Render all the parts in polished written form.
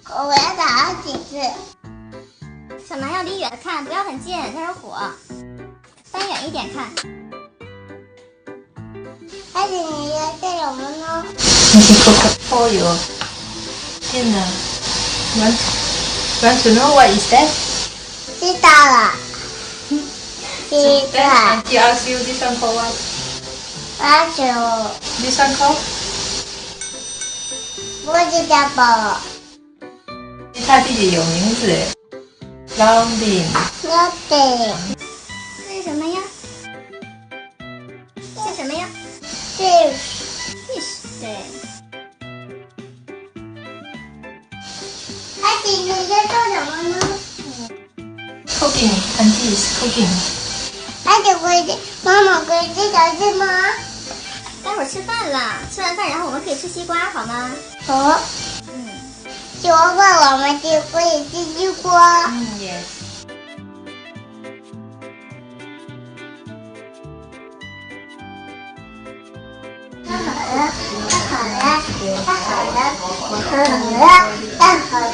我要打好几次。小蛮要离远看，不要很近，那是火。搬远一点看。而且你要干什么呢？For you. Dinner. Want to know what is that? 知道了。知 Then 道。 Auntie ask you this one for what? 阿九， This one called? 不知道吧？他弟弟有名字，Robin。那得这是什么呀？是什么呀是？Fish。对。而且你在做什么呢？ Cooking. Auntie is cooking. 而且妈妈可以吃小吃吗？待会儿吃饭了，吃完饭然后我们可以吃西瓜，好吗？好。吃完饭我们就可以吃西瓜。Yes. 太好了，太好了，太好了，太好了，太好了。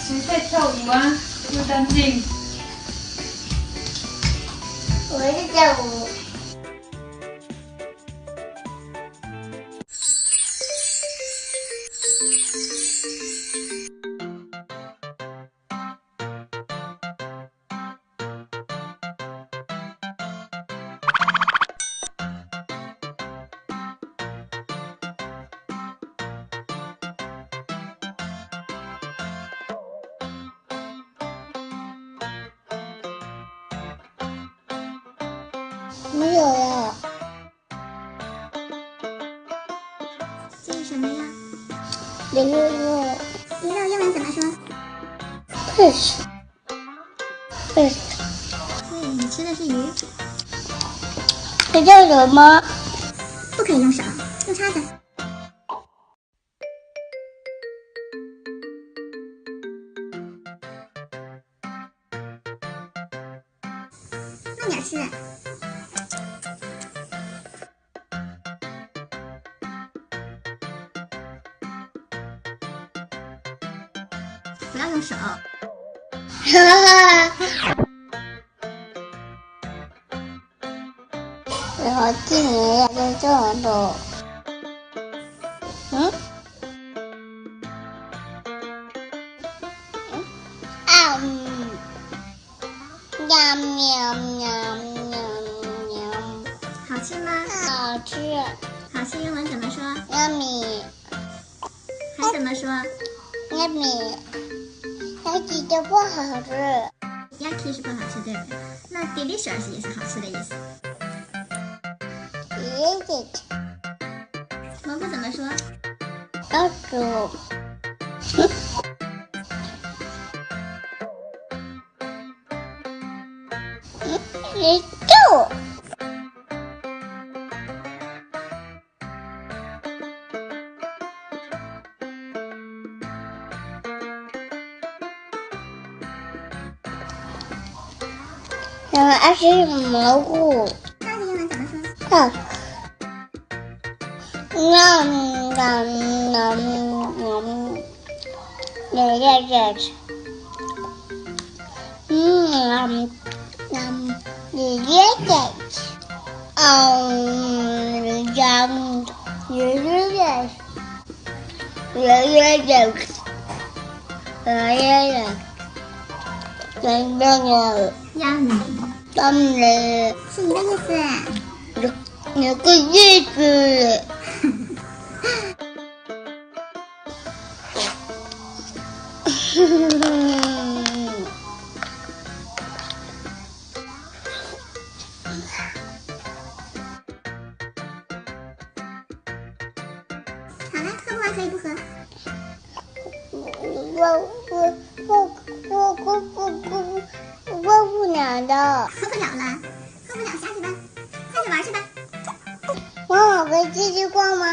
谁在跳舞啊？又干净。我是在舞。没有了。这是什么呀？鱼肉。鱼肉英文怎么说？ fish。对，你吃的是鱼。这叫什么？不可以用手，用叉子。慢点吃。不要用手。然后进你也就这么多。喵喵喵喵喵。好吃吗？好吃。好吃英文怎么说？ yummy。还怎么说 yummy。它记得不好吃。？Yucky 是不好吃，对不对？那 delicious 也是好吃的意思。Is it？ 蘑菇怎么说？老鼠。你就。然后二是蘑菇。那个英文怎么说？啊。Yummy 是一个意思。有个意思。好了，喝不完可以不喝。喝不了的。喝不了了，喝不了下去吧，快去玩去吧。妈妈可以继续逛吗？